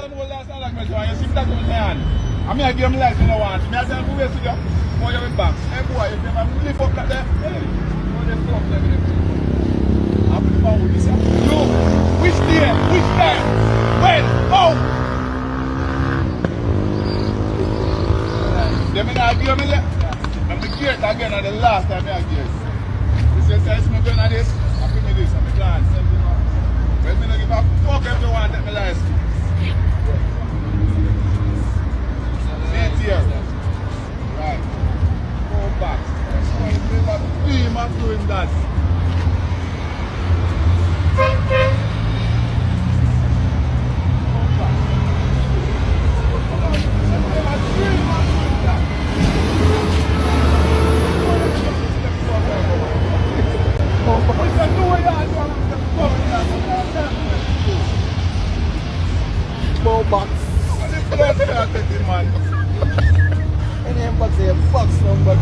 them all last night like me, you see that on my hand. I mean, I give them life in the want. Me I tell them, who is it? Boy, you're back. Hey, boy, if you ever live up like that, hey, boy, they fuck them. I'm the man with this. You, which day, which time, when, how? They may not give me that. I'm the gate again at the last time I give. This is me going at this. I give me this. I'm the client. Well, me not give a fuck if you want to take my license. See here. Right. Go back. That's why I'm dream of doing that. Box. Man. And then box a box number.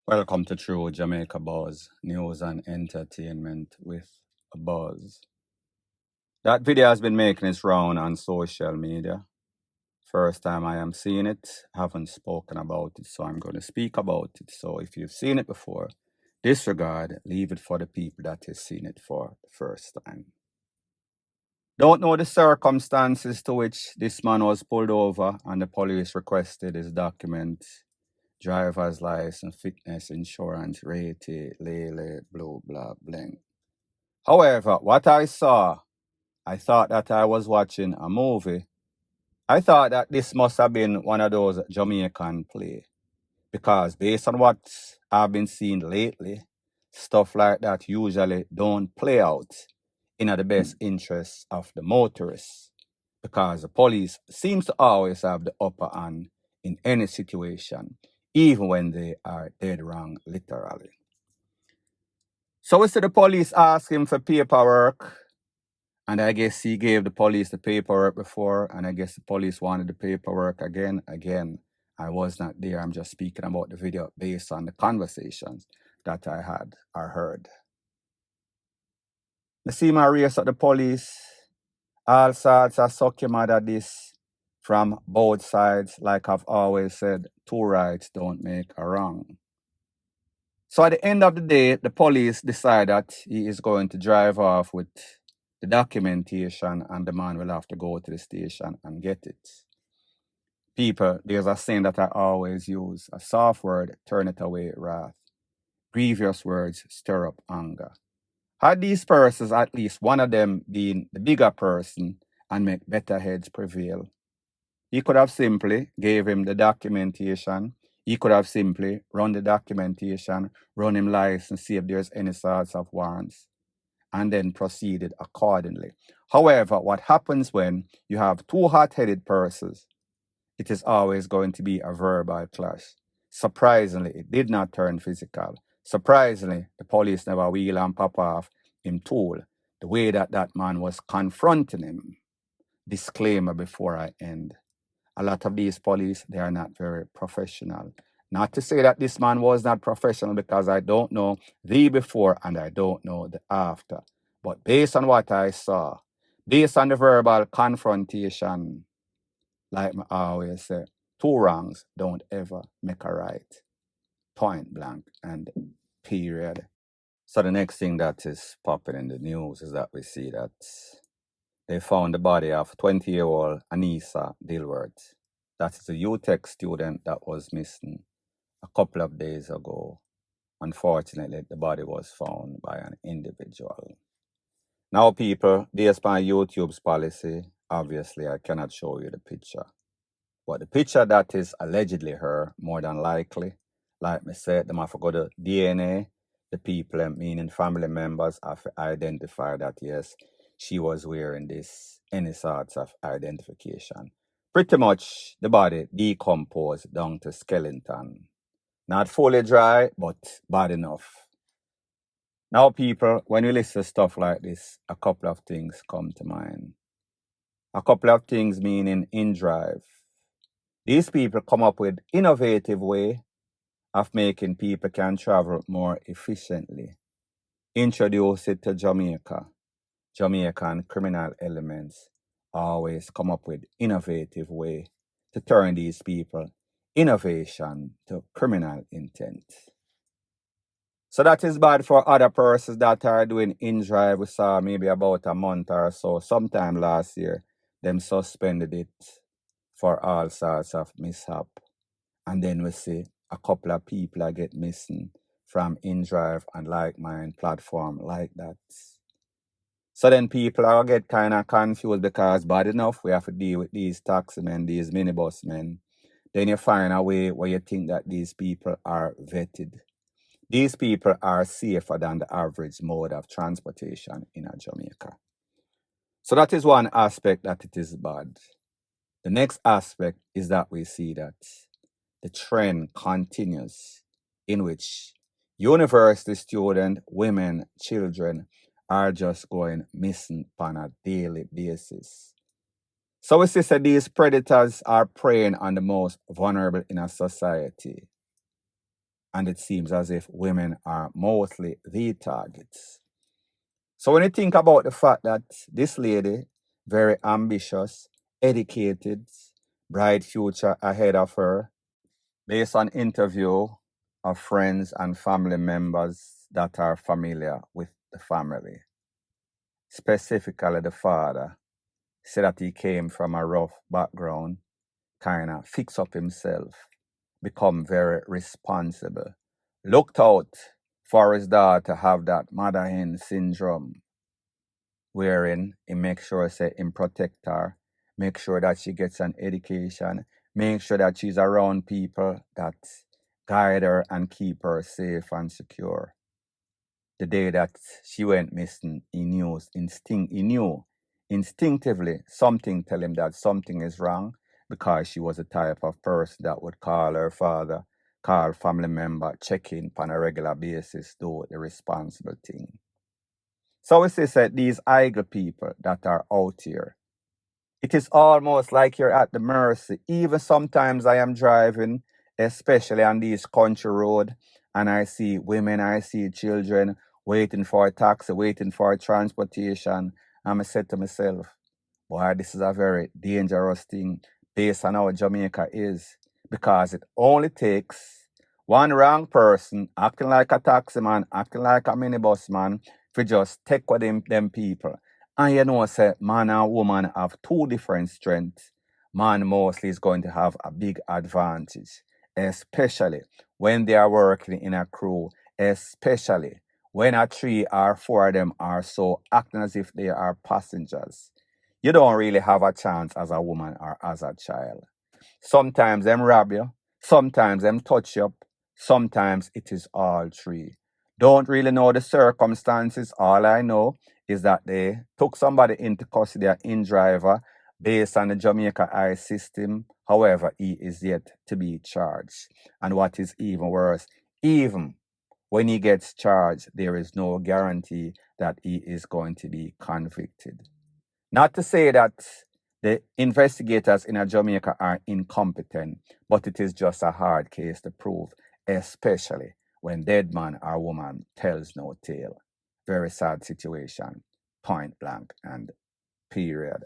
Welcome to True Jamaica Buzz, news and entertainment with a buzz. That video has been making its round on social media. First time I am seeing it, haven't spoken about it, so I'm going to speak about it. So if you've seen it before, disregard, leave it for the people that have seen it for the first time. Don't know the circumstances to which this man was pulled over and the police requested his documents. Driver's license, fitness, insurance, rate, lele, blah, blah, bling. However, what I saw, I thought that I was watching a movie. I thought that this must have been one of those Jamaican play. Because based on what I've been seeing lately, stuff like that usually don't play out in the best interests of the motorists. Because the police seems to always have the upper hand in any situation, even when they are dead wrong, literally. So we see the police ask him for paperwork, and I guess he gave the police the paperwork before, and I guess the police wanted the paperwork again. I was not there. I'm just speaking about the video based on the conversations that I had or heard. I see my race at the police. All sorts of suck your mother this from both sides. Like I've always said, two rights don't make a wrong. So at the end of the day, the police decide that he is going to drive off with the documentation and the man will have to go to the station and get it. People, there's a saying that I always use, a soft word, turn it away, wrath. Grievous words stir up anger. Had these persons, at least one of them being the bigger person and make better heads prevail, he could have simply gave him the documentation. He could have simply run the documentation, run him license, see if there's any sorts of warrants, and then proceeded accordingly. However, what happens when you have two hot-headed persons, it is always going to be a verbal clash. Surprisingly, it did not turn physical. Surprisingly, the police never wheel and pop off him tool the way that that man was confronting him. Disclaimer before I end. A lot of these police, they are not very professional. Not to say that this man was not professional, because I don't know the before and I don't know the after. But based on what I saw, based on the verbal confrontation, like I always say, two wrongs don't ever make a right. Point blank and period. So the next thing that is popping in the news is that we see that they found the body of 20-year-old Anissa Dilworth. That is a UTech student that was missing a couple of days ago. Unfortunately, the body was found by an individual. Now, people, based on YouTube's policy, obviously I cannot show you the picture. But the picture that is allegedly her, more than likely, like me said, them have to go to DNA, the people, meaning family members, have to identify that, yes, she was wearing this, any sorts of identification. Pretty much the body decomposed down to skeleton. Not fully dry, but bad enough. Now, people, when you listen to stuff like this, a couple of things come to mind. A couple of things meaning in drive. These people come up with innovative way of making people can travel more efficiently. Introduce it to Jamaica. Jamaican criminal elements always come up with innovative way to turn these people innovation to criminal intent. So that is bad for other persons that are doing in drive. We saw maybe about a month or so, sometime last year, them suspended it for all sorts of mishap. And then we see a couple of people that get missing from InDrive and like mind platform like that. So then people are get kind of confused because bad enough we have to deal with these taxi men, these minibus men. Then you find a way where you think that these people are vetted. These people are safer than the average mode of transportation in Jamaica. So that is one aspect that it is bad. The next aspect is that we see that the trend continues in which university students, women, children are just going missing on a daily basis. So we see that these predators are preying on the most vulnerable in a society. And it seems as if women are mostly the targets. So when you think about the fact that this lady, very ambitious, educated, bright future ahead of her, based on interview of friends and family members that are familiar with the family, specifically the father, said that he came from a rough background, kind of fix up himself, become very responsible, looked out for his daughter to have that mother hen syndrome, wherein he make sure say him protect her, make sure that she gets an education, make sure that she's around people that guide her and keep her safe and secure. The day that she went missing, he knew instinctively something tell him that something is wrong, because she was the type of person that would call her father, call family member, check in on a regular basis, do the responsible thing. So we say that these idle people that are out here, it is almost like you're at the mercy. Even sometimes I am driving, especially on these country road, and I see women, I see children waiting for a taxi, waiting for transportation. And I said to myself, boy, this is a very dangerous thing based on how Jamaica is, because it only takes one wrong person acting like a taxi man, acting like a minibus man, for just take with them people. And you know, say man and woman have two different strengths. Man mostly is going to have a big advantage, especially when they are working in a crew, especially when a 3 or 4 of them are so acting as if they are passengers. You don't really have a chance as a woman or as a child. Sometimes them rob you, sometimes them touch you up, sometimes it is all three. Don't really know the circumstances. All I know is that they took somebody into custody in driver based on the Jamaica I system. However, he is yet to be charged. And what is even worse, even when he gets charged, there is no guarantee that he is going to be convicted. Not to say that the investigators in Jamaica are incompetent, but it is just a hard case to prove, especially when dead man or woman tells no tale. Very sad situation, point blank and period.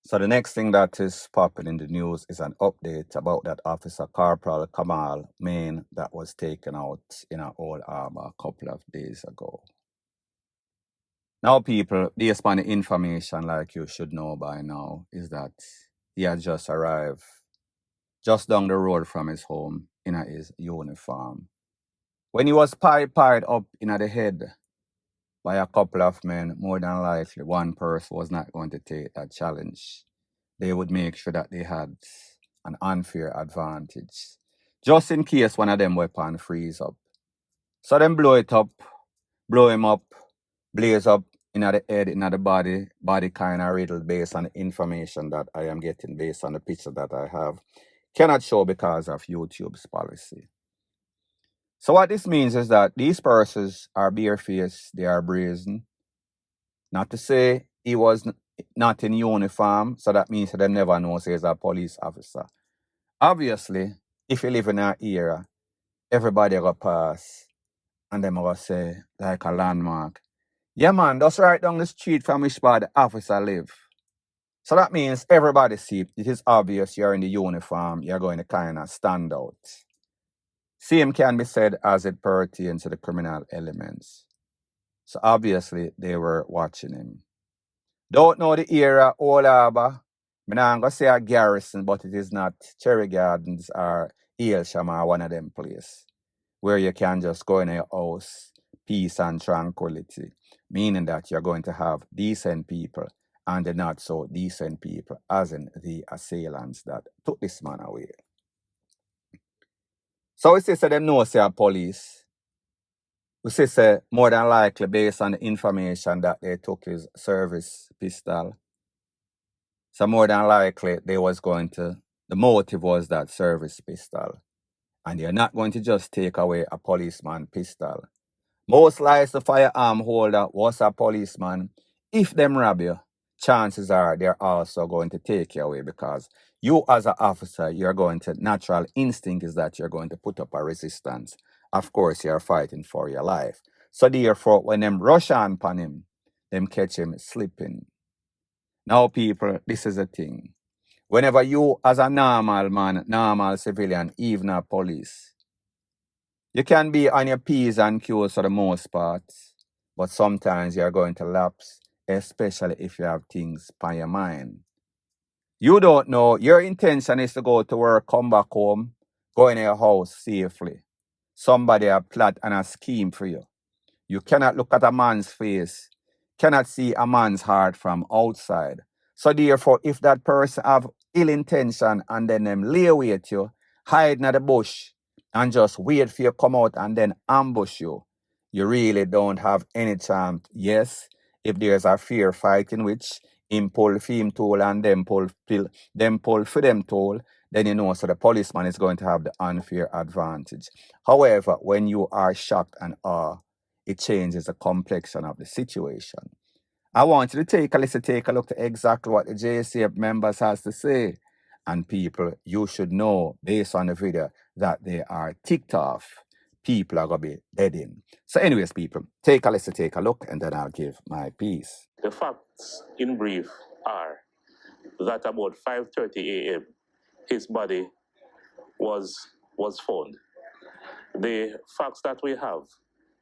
So the next thing that is popping in the news is an update about that Officer Corporal Kamal Main that was taken out in an Old Harbour a couple of days ago. Now, people, based on the information like you should know by now, is that he had just arrived just down the road from his home in his uniform. When he was pied up in the head, by a couple of men, more than likely one person was not going to take that challenge. They would make sure that they had an unfair advantage, just in case one of them weapon freeze up. So them blow it up, blow him up, blaze up in the head, in the body kind of riddled based on the information that I am getting, based on the picture that I have. Cannot show because of YouTube's policy. So what this means is that these persons are barefaced, they are brazen. Not to say he was not in uniform, so that means that they never know he's a police officer. Obviously, if you live in an era, everybody go pass and them go say, like a landmark, yeah man, that's right down the street from which part the officer live. So that means everybody see, it is obvious you're in the uniform, you're going to kind of stand out. Same can be said as it pertains to the criminal elements. So obviously they were watching him. Don't know the era, Old Harbour. I'm not going to say a garrison, but it is not Cherry Gardens or Aylsham or one of them places where you can just go in your house, peace and tranquility, meaning that you're going to have decent people and the not so decent people, as in the assailants that took this man away. So we say them know say a police. We say more than likely based on the information that they took his service pistol. So more than likely the motive was that service pistol. And you're not going to just take away a policeman pistol. Most likely the firearm holder was a policeman. If them rob you, chances are they're also going to take you away, because you as an officer, natural instinct is that you're going to put up a resistance. Of course, you're fighting for your life. So therefore, when them rush on upon him, them catch him slipping. Now people, this is the thing. Whenever you as a normal man, normal civilian, even a police, you can be on your P's and Q's for the most part, but sometimes you're going to lapse, especially if you have things on your mind. You don't know, your intention is to go to work, come back home, go in your house safely. Somebody a plot and a scheme for you. You cannot look at a man's face, cannot see a man's heart from outside. So therefore, if that person have ill intention and then them lay wait you, hide in the bush, and just wait for you come out and then ambush you, you really don't have any chance. Yes, if there's a fair fight in which him pull for him tool and them pull for them tool, then you know so the policeman is going to have the unfair advantage. However, when you are shocked and awe, it changes the complexion of the situation. I want you to take a look at exactly what the JCF members has to say. And people, you should know, based on the video, that they are ticked off. People are going to be dead in. So anyways, people, take a look, and then I'll give my piece. The facts in brief are that about 5:30 a.m., his body was found. The facts that we have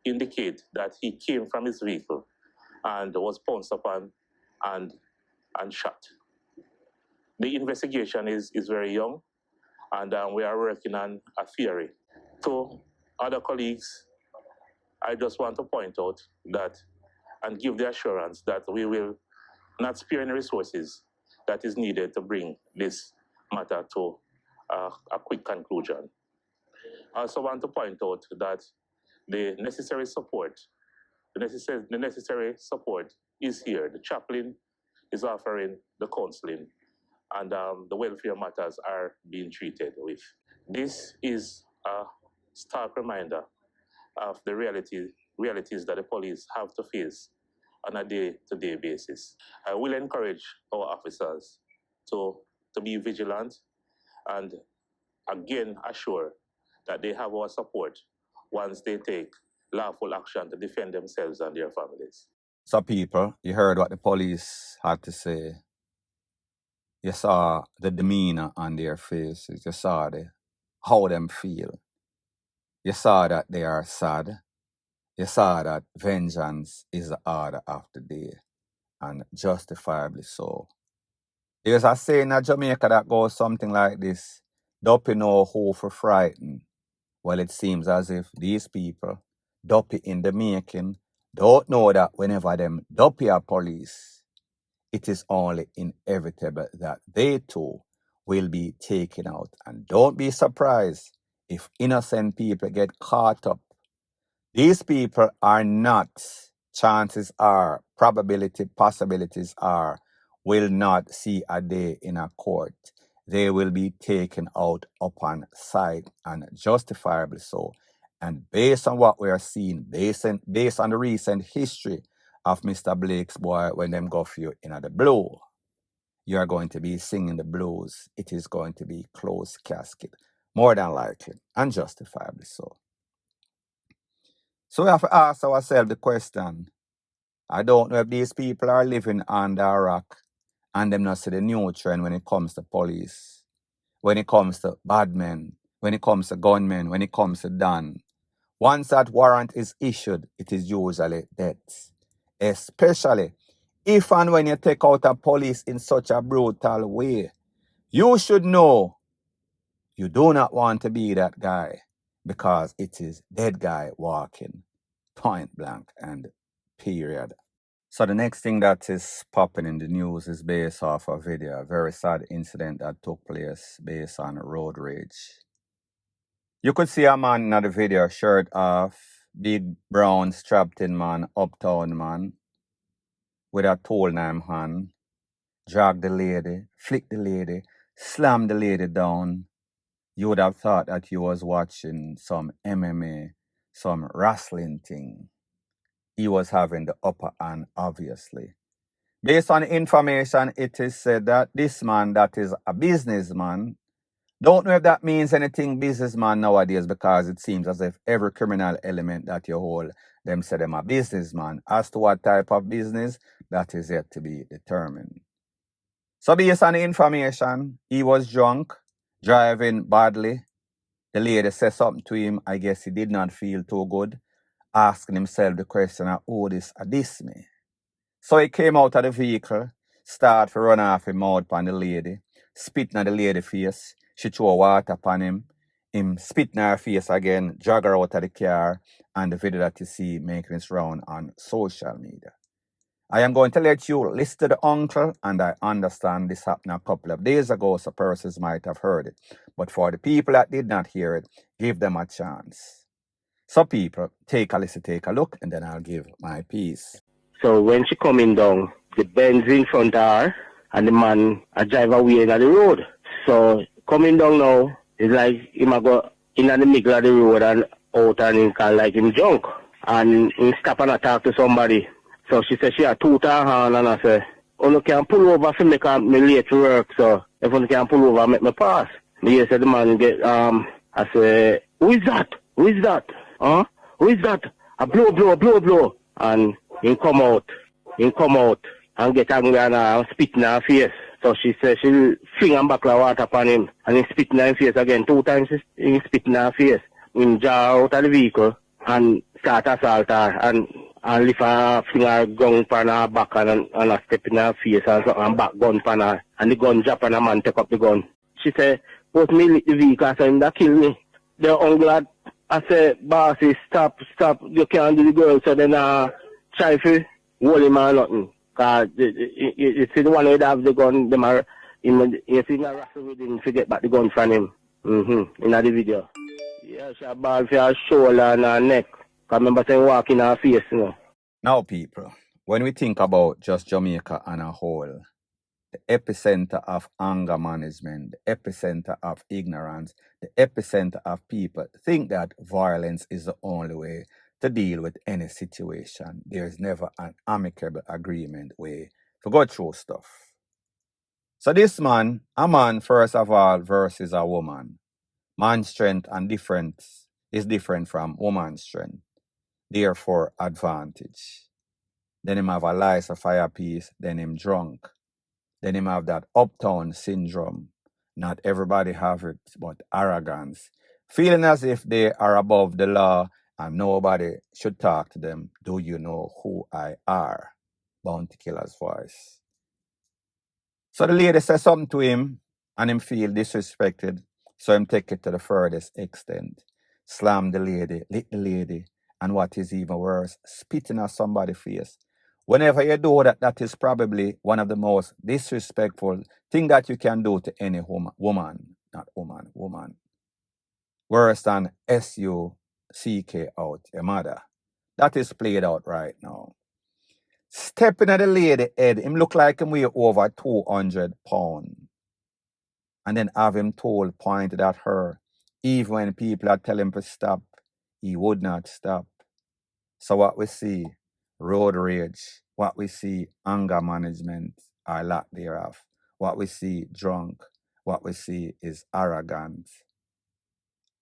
indicate that he came from his vehicle and was pounced upon and shot. The investigation is very young, and we are working on a theory. To other colleagues, I just want to point out that and give the assurance that we will not spare any resources that is needed to bring this matter to a quick conclusion. I also want to point out that the necessary support is here. The chaplain is offering the counseling, and the welfare matters are being treated with. This is a stark reminder of the realities that the police have to face on a day-to-day basis. I will encourage our officers to be vigilant and again assure that they have our support once they take lawful action to defend themselves and their families. So people, you heard what the police had to say. You saw the demeanor on their faces. You saw how them feel. You saw that they are sad. You saw that vengeance is the order of the day, and justifiably so. There's a saying in Jamaica that goes something like this: "Don't know who for frighten." Well, it seems as if these people, Duppy in the making, don't know that whenever them dopey police, it is only inevitable that they too will be taken out. And don't be surprised if innocent people get caught up. These people are not, chances are, possibilities are, will not see a day in a court. They will be taken out upon sight, and justifiably so. And based on what we are seeing, based on the recent history of Mr. Blake's boy, when them go for you in the blue, you are going to be singing the blues. It is going to be closed casket, more than likely, and justifiably so. So we have to ask ourselves the question. I don't know if these people are living under a rock and them not see the new trend when it comes to police, when it comes to bad men, when it comes to gunmen, when it comes to Don. Once that warrant is issued, it is usually death. Especially if and when you take out a police in such a brutal way. You should know you do not want to be that guy, because it is dead guy walking, point blank and period. So the next thing that is popping in the news is based off a video, a very sad incident that took place based on road rage. You could see a man in the video, shirt off, big brown strapped in man, uptown man, with a tool in him hand, drag the lady, flick the lady, slam the lady down. You would have thought that you was watching some MMA, some wrestling thing. He was having the upper hand, obviously. Based on information, it is said that this man that is a businessman, don't know if that means anything businessman nowadays, because it seems as if every criminal element that you hold, them say them a businessman. As to what type of business, that is yet to be determined. So based on the information, he was drunk, driving badly. The lady said something to him. I guess he did not feel too good, asking himself the question, who this me? So he came out of the vehicle, started to run off his mouth upon the lady, spitting at the lady's face. She threw water upon him. Him spitting at her face again, drag her out of the car, and the video that you see making its round on social media. I am going to let you listen to the uncle, and I understand this happened a couple of days ago, so persons might have heard it. But for the people that did not hear it, give them a chance. So people, take a listen, take a look, and then I'll give my piece. So when she coming down, the Benz in front of her, and the man a drive away in the road. So coming down now, it's like him a go in the middle of the road and out, and him can like him drunk. And he stop and talk to somebody. So she said she had two hand, and I said, oh, you can pull over for me late to work, so if you can pull over, make me pass. He said the man get, I said, who is that? Who is that? Huh? Who is that? A blow. And he come out and get angry and spit in her face. So she said she fling and back of water upon him, and he spit in her face again. 2 times he spit in her face. He jar out of the vehicle and start assault her and lift her finger gun upon her back and a step in her face and back gun upon her. And the gun drop and a man take up the gun. She said, put me lick the vehicle, so him that kill me. The uncle I said, bossy, stop, you can't do the girl. So then try to hold him or nothing. Because you see the one who have the gun, you see him wrestle with him to get back the gun from him. In the video. Yeah, she ball for her shoulder and her neck. I remember saying walk in her face, you know. Now, people, when we think about just Jamaica on a whole, the epicenter of anger management, the epicenter of ignorance, the epicenter of people think that violence is the only way to deal with any situation. There is never an amicable agreement way to go through stuff. So this man, a man first of all versus a woman. Man's strength and difference is different from woman's strength. Therefore, advantage. Then him have a lice, a fire piece, then him drunk. Then him have that uptown syndrome. Not everybody have it, but arrogance. Feeling as if they are above the law and nobody should talk to them. Do you know who I are? Bounty Killer's voice. So the lady says something to him and him feel disrespected. So him take it to the furthest extent. Slam the lady, lick the lady, And what is even worse, spitting at somebody's face. Whenever you do that, that is probably one of the most disrespectful thing that you can do to any woman. Not woman, woman. Worse than S-U-C-K out, your mother. That is played out right now. Stepping at the lady head, him look like him weigh over 200 pounds. And then have him told, pointed at her. Even when people are telling him to stop, he would not stop. So what we see, road rage. What we see, anger management, or lack thereof. What we see, drunk. What we see is arrogant.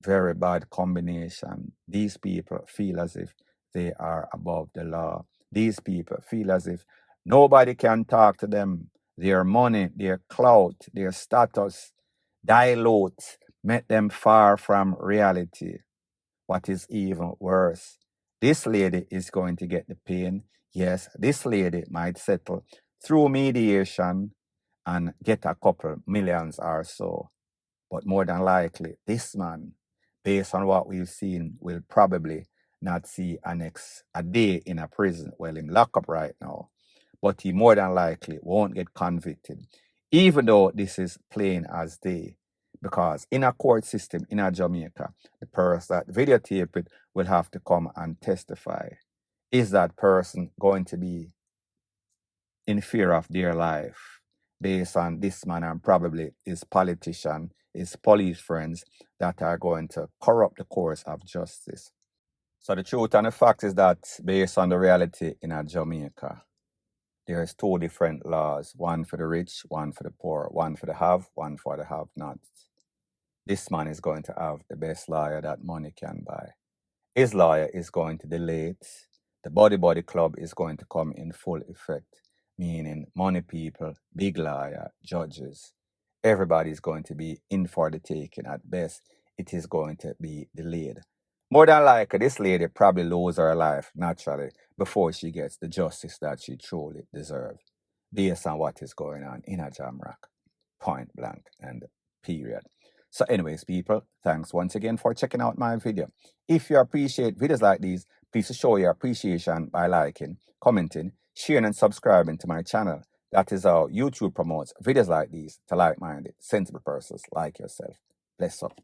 Very bad combination. These people feel as if they are above the law. These people feel as if nobody can talk to them. Their money, their clout, their status dilute, make them far from reality. What is even worse, this lady is going to get the pain. Yes, this lady might settle through mediation and get a couple millions or so. But more than likely, this man, based on what we've seen, will probably not see a day in a prison. Well, him locked up right now. But he more than likely won't get convicted, even though this is plain as day. Because in a court system in a Jamaica, the person that videotape it will have to come and testify. Is that person going to be in fear of their life based on this man and probably his politician, his police friends that are going to corrupt the course of justice? So the truth and the fact is that based on the reality in a Jamaica, there's two different laws, one for the rich, one for the poor, one for the have, one for the have-nots. This man is going to have the best lawyer that money can buy. His lawyer is going to delay it. The Body Club is going to come in full effect, meaning money people, big lawyer, judges, everybody is going to be in for the taking. At best, it is going to be delayed. More than likely, this lady probably lose her life naturally before she gets the justice that she truly deserves, based on what is going on in a Jamrock, point blank and period. So anyways, people, thanks once again for checking out my video. If you appreciate videos like these, please show your appreciation by liking, commenting, sharing and subscribing to my channel. That is how YouTube promotes videos like these to like-minded, sensible persons like yourself. Bless up.